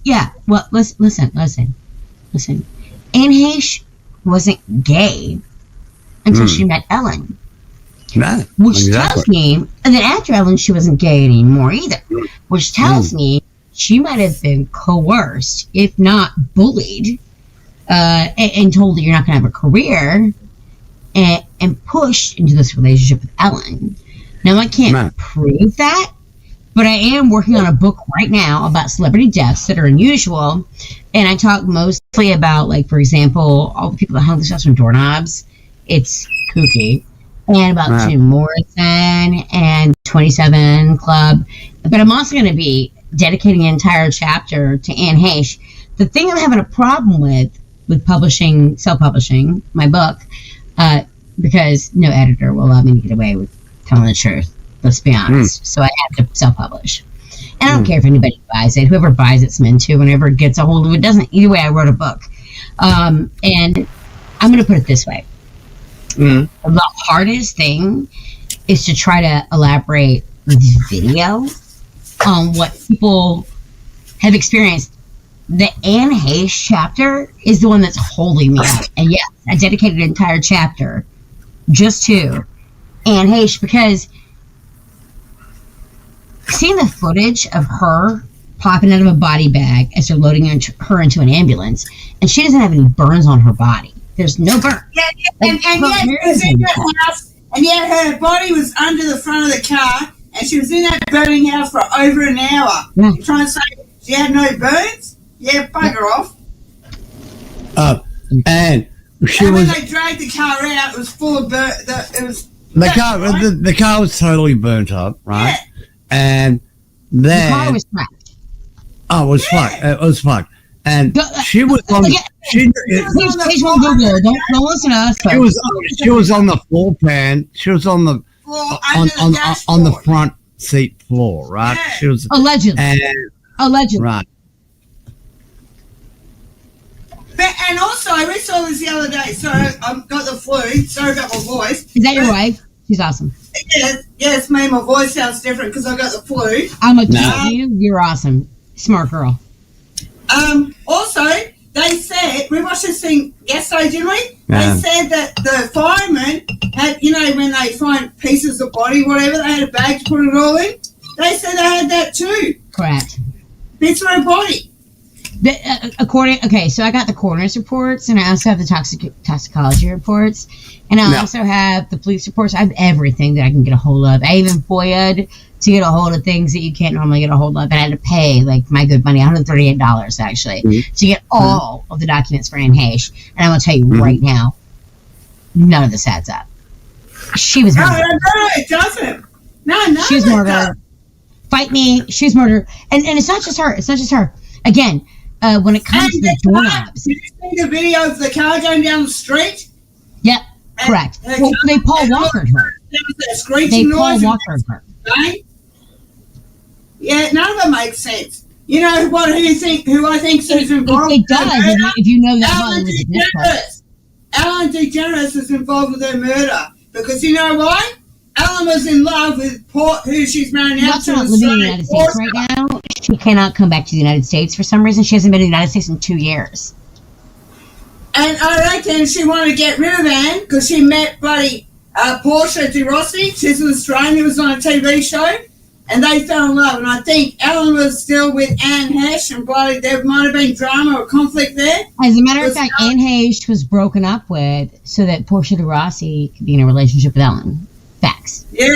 yeah. Well, listen. Anne Heche wasn't gay until she met Ellen. Right. Which tells me, and then after Ellen, she wasn't gay anymore either. Which tells me she might have been coerced, if not bullied, and told that you're not going to have a career, and pushed into this relationship with Ellen. Now, I can't prove that, but I am working on a book right now about celebrity deaths that are unusual, and I talk mostly about, like, for example, all the people that hung themselves from doorknobs. It's kooky. And about Jim Morrison and 27 Club. But I'm also going to be dedicating an entire chapter to Anne Heche. The thing I'm having a problem with publishing, self-publishing my book, because no editor will allow me to get away with telling the truth. Let's be honest. So I have to self-publish. And I don't care if anybody buys it. Whoever buys it's meant to. Whenever it gets a hold of it, doesn't. Either way, I wrote a book. And I'm going to put it this way. The hardest thing is to try to elaborate with video on what people have experienced. The Anne Heche chapter is the one that's holding me up. And yes, I dedicated an entire chapter just to Anne Heche, because seeing the footage of her popping out of a body bag as they're loading her into an ambulance, and she doesn't have any burns on her body. There's no burn. Yeah, and yet it was in her house, and yet her body was under the front of the car, and she was in that burning house for over an hour. Yeah. You're trying to say she had no burns? Yeah, bugger off. And when they dragged the car out, it was full of burn. The car was totally burnt up, right? Yeah. And then the car was smashed. Oh, it was fucked. It was fucked. And she was on. Please won't Google. Don't listen to us. She was on the floor pan. She was on the on the front seat floor, right? Yeah. She was allegedly. Right. And also, we saw this the other day. So I've got the flu. Sorry about my voice. Is that your wife? She's awesome. Yes, me. My voice sounds different because I got the flu. I'm gonna tell you, you're awesome, smart girl. Also, they said, we watched this thing yesterday, didn't we? Yeah. They said that the firemen had, when they find pieces of body, whatever, they had a bag to put it all in. They said they had that too. Correct. Bits of her body. So I got the coroner's reports, and I also have the toxicology reports, and I also have the police reports. I have everything that I can get a hold of. I even FOIA'd to get a hold of things that you can't normally get a hold of. And I had to pay, like, my good money, $138 actually, to get all of the documents for Anne Heche. And I'm going to tell you right now, none of this adds up. She was murdered. No, it doesn't. No, she was murdered. Fight me. She was murdered. And it's not just her. It's not just her. Again, when it comes to the doorknobs. Did you see the video of the car going down the street? Yep, correct. Well, they Paul Walkered her. There was that screeching noise. Paul Walkered her. Right? Yeah, none of it makes sense. You know what? Who I think is involved? It does. If you know that Ellen DeGeneres was involved with her murder because you know why? Ellen was in love with who she's married now. She's not living in the United States right now. She cannot come back to the United States for some reason. She hasn't been in the United States in 2 years. And I reckon she wanted to get rid of Anne because she met bloody Portia de Rossi. She's an Australian who was on a TV show. And they fell in love. And I think Ellen was still with Anne Heche and bloody there might have been drama or conflict there. As a matter of fact, Anne Heche was broken up with so that Portia de Rossi could be in a relationship with Ellen. Facts. Yeah,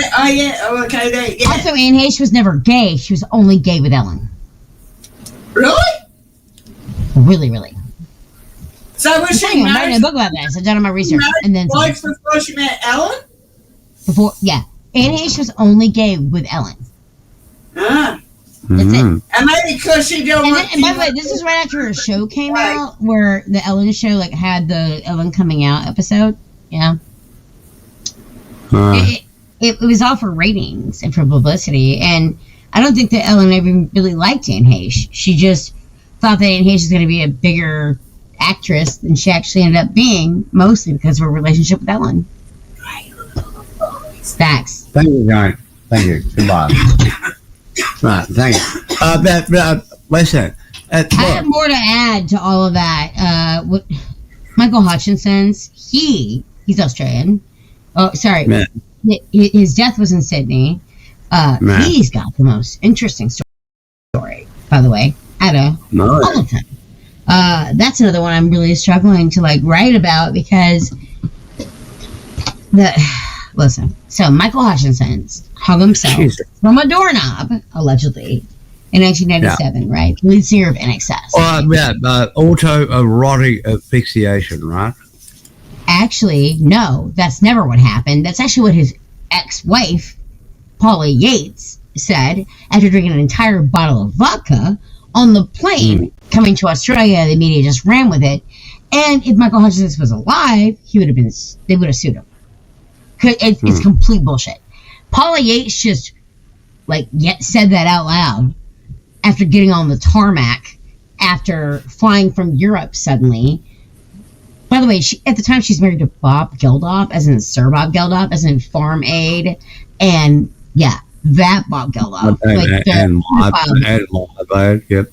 okay, there, yeah. Also, Anne Heche was never gay. She was only gay with Ellen. Really? Really, really. So was she married? I'm writing a book about this. I've done all my research. And then before she met Ellen? Anne Heche was only gay with Ellen. Ah. That's it. And maybe because she didn't want and by the way, this is right after her show came out, where the Ellen show had the Ellen coming out episode. Yeah. It was all for ratings and for publicity, and I don't think that Ellen ever really liked Anne Heche. She just thought that Anne Heche was going to be a bigger actress than she actually ended up being, mostly because of her relationship with Ellen. Facts. Thank you, John. Thank you. Goodbye. Right, thank you. Listen, I have more to add to all of that. What Michael Hutchinson's, he's Australian. Oh, sorry. Man. His death was in Sydney. He's got the most interesting story, by the way, out of all of them. That's another one I'm really struggling to write about because listen. So Michael Hutchinson hung himself from a doorknob, allegedly, in 1997, right? Lead singer of NXS. Autoerotic asphyxiation, right? Actually, no, that's never what happened. That's actually what his ex-wife, Paula Yates, said after drinking an entire bottle of vodka on the plane coming to Australia. The media just ran with it. And if Michael Hutchins was alive, they would have sued him. It's complete bullshit. Paula Yates just said that out loud after getting on the tarmac after flying from Europe suddenly. By the way, at the time she's married to Bob Geldof, as in Sir Bob Geldof, as in Farm Aid, and that Bob Geldof, yep.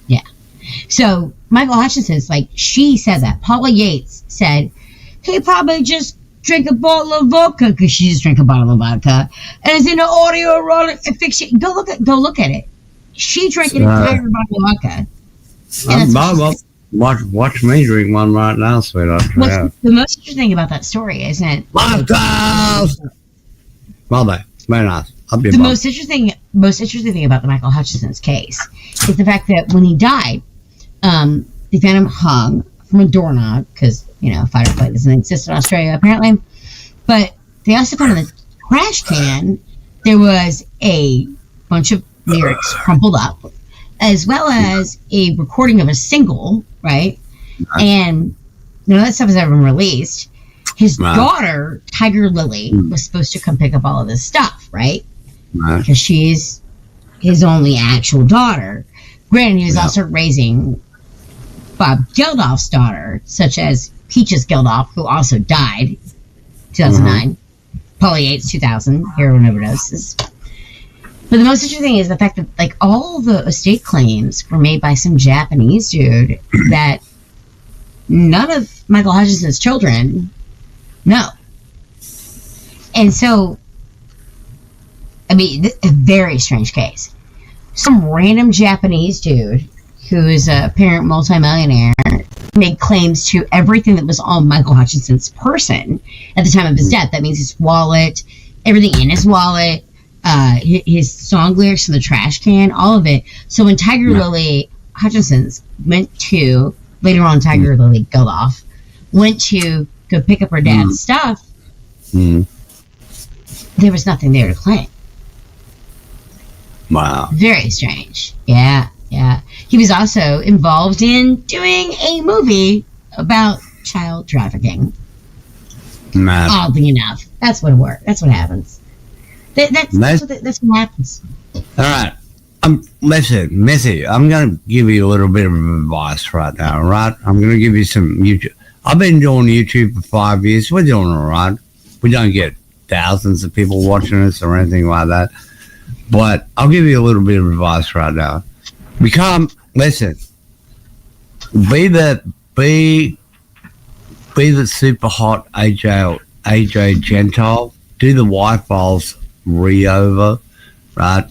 Yeah. So Michael Hutchinson's she said that. Paula Yates said he probably just drank a bottle of vodka because she just drank a bottle of vodka and is in an autoerotic asphyxiation. Go look at it. She drank an entire bottle of vodka. Watch me drink one right now, sweetheart. What's the most interesting thing about that story, isn't it? Well, very nice. The most interesting thing about the Michael Hutchinson's case is the fact that when he died, they found him hung from a doorknob because firefight doesn't exist in Australia apparently. But they also found in the trash can there was a bunch of lyrics crumpled up, as well as a recording of a single, right? And none of that stuff has ever been released. His daughter, Tiger Lily, was supposed to come pick up all of this stuff, right? Because she's his only actual daughter. Granted, he was also raising Bob Geldof's daughter, such as Peaches Geldof, who also died 2009. Paula Yates, 2000, heroin overdoses. But the most interesting thing is the fact that all the estate claims were made by some Japanese dude that none of Michael Hutchinson's children know. And so, a very strange case. Some random Japanese dude who is a apparent multimillionaire made claims to everything that was on Michael Hutchinson's person at the time of his death. That means his wallet, everything in his wallet, his song lyrics in the trash can, all of it. So when Tiger Lily Hutchinson's went to, later on Tiger Lily Geldof, went to go pick up her dad's stuff, there was nothing there to claim. Wow. Very strange. Yeah. He was also involved in doing a movie about child trafficking. Mad. Oddly enough. That's what happens. That's what happens. All right. Listen, Missy, I'm going to give you a little bit of advice right now, all right? I'm going to give you some YouTube. I've been doing YouTube for 5 years. We're doing all right. We don't get thousands of people watching us or anything like that. But I'll give you a little bit of advice right now. Listen, be the super hot AJ Gentile. Do the Y-Files re-over, right?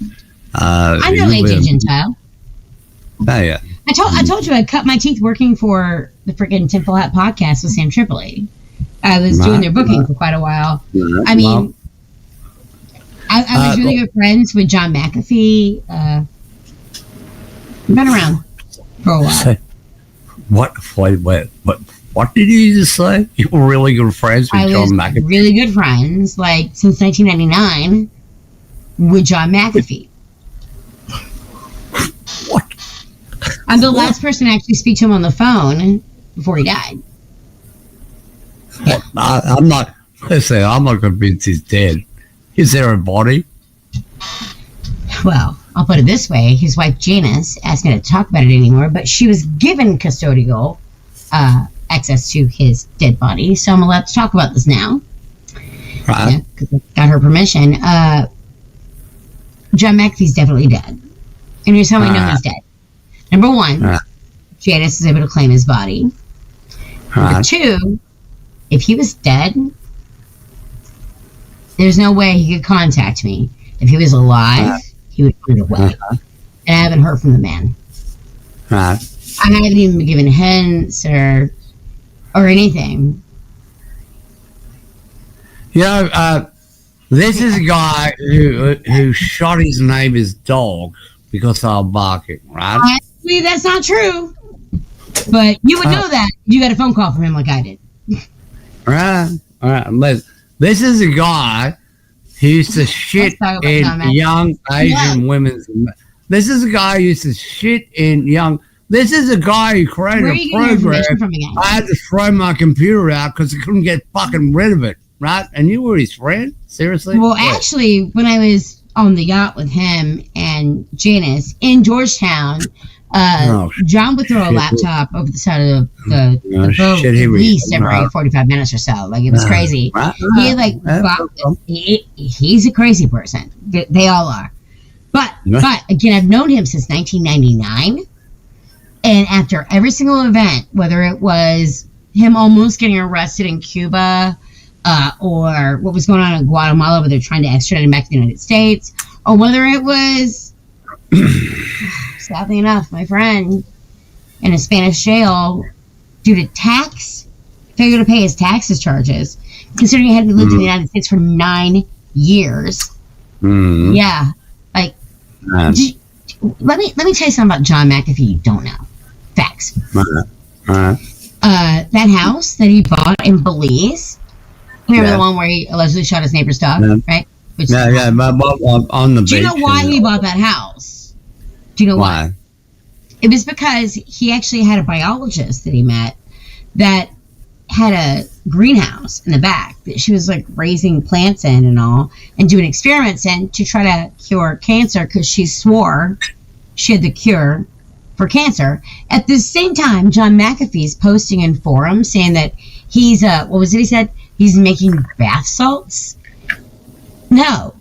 I know AJ Gentile. Oh, yeah. I told you I cut my teeth working for the freaking Tinfoil Hat podcast with Sam Tripoli. I was doing their booking for quite a while. I mean, I was really good friends with John McAfee. Been around for a while. What did you just say? You were really good friends with John McAfee? Really good friends, since 1999 with John McAfee. What? I'm the last person to actually speak to him on the phone before he died. Yeah. I'm not convinced he's dead. Is there a body? Well, I'll put it this way. His wife, Janice, asked me to talk about it anymore, but she was given custodial access to his dead body, so I'm allowed to talk about this now. Right. Because I got her permission. John McAfee's definitely dead. And here's how I know he's dead. Number one, Right. Janice is able to claim his body. Number Right. two, if he was dead, there's no way he could contact me. If he was alive, he would put it away. And I haven't heard from the man. Right. I haven't even been given hints or anything. You know, this is a guy who shot his neighbor's dog because they were barking, right? Actually, that's not true. But you would know that. You got a phone call from him like I did. Right. All right. But this is a guy who used to shit talk about in John Madden. young Asian women's. This is a guy who used to shit in young. This is a guy who created Where are a you getting your program. information from again? I had to throw my computer out because I couldn't get fucking rid of it, right? And you were his friend? Seriously? Well, What? actually, when I was on the yacht with him and Janice in Georgetown, John would throw a shit. laptop over the side of the boat shit, at he was- least every 45 minutes or so. Like, it was crazy. Right, He like he's a crazy person. They all are. But again, I've known him since 1999, and after every single event, whether it was him almost getting arrested in Cuba, or what was going on in Guatemala where they're trying to extradite him back to the United States, or whether it was, sadly enough, my friend in a Spanish jail due to failure to pay his taxes charges, considering he had lived in the United States for 9 years. Mm-hmm. Yeah, like, let me tell you something about John McAfee you don't know. Facts. That house that he bought in Belize. Remember the one where he allegedly shot his neighbor's dog, right? Which, But on the beach. do you know why he bought that house? Do you know why? It was because he actually had a biologist that he met that had a greenhouse in the back that she was like raising plants in and all, and doing experiments in to try to cure cancer, because she swore she had the cure for cancer. At the same time, John McAfee's posting in forums saying that he's what was it he said? He's making bath salts? No.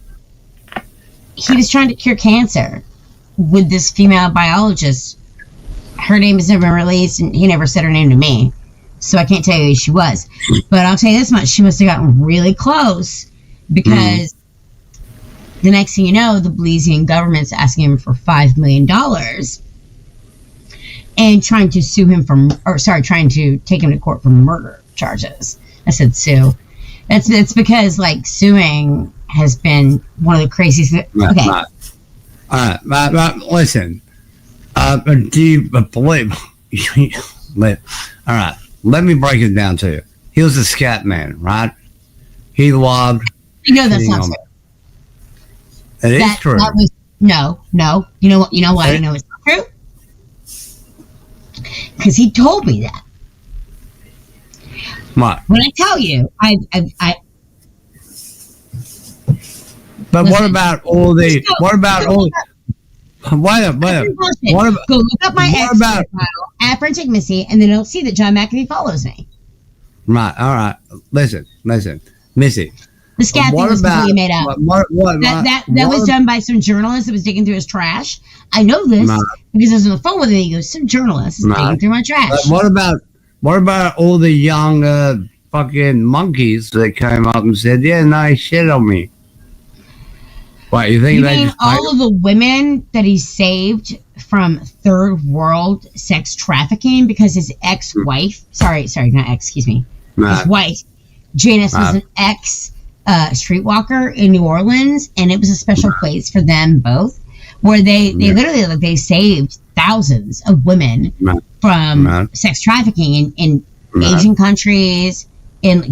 He was trying to cure cancer with this female biologist. Her name has never been released, and he never said her name to me, so I can't tell you who she was. But I'll tell you this much: she must have gotten really close, because the next thing you know, the Belizean government's asking him for $5 million and trying to sue him trying to take him to court for murder charges. I said sue. It's because like suing has been one of the craziest. Okay. All right. But listen. Do you believe? All right. Let me break it down to you. He was a scat man, right? He loved. I know that's not true. It is true. That was, no. You know what? You know why I know it's not true? Because he told me that. What? When I tell you, I But listen, what about all the? What about all? Wait a What about? go look up my what ex about- profile at Forensic Missy, and then you'll see that John McAfee follows me. Right. All right. Listen, Missy. The scat thing was completely made up. What That was done by some journalist that was digging through his trash. I know this because I was on the phone with him. He goes, "Some journalist is digging through my trash." But what about all the young fucking monkeys that came up and said, "Yeah, no, he shit on me"? What, you think You they mean just all of the women that he saved from third world sex trafficking because his ex-wife, sorry, not ex, excuse me, his wife, Janice, was an ex streetwalker in New Orleans, and it was a special place for them both, where they literally, like, they saved thousands of women from sex trafficking in Asian countries, and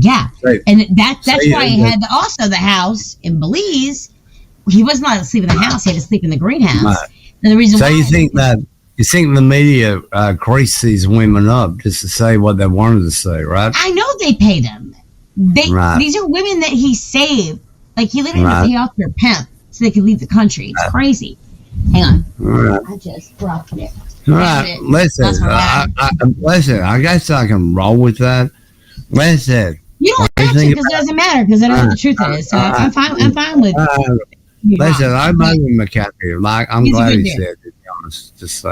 and that's why he had also the house in Belize. He wasn't allowed to sleep in the house; he had to sleep in the greenhouse. And the reason why you think the media greased these women up just to say what they wanted to say, right? I know they pay them. These are women that he saved. Like, he literally had to pay off their pimp so they could leave the country. It's crazy. Hang on. I just dropped it. All right. Listen, listen. I guess I can roll with that. Listen. You don't have to, because it doesn't matter, because I don't know what the truth is. So I'm fine with listen, I'm not with McAfee. Like, I'm glad he said it, to be honest. Just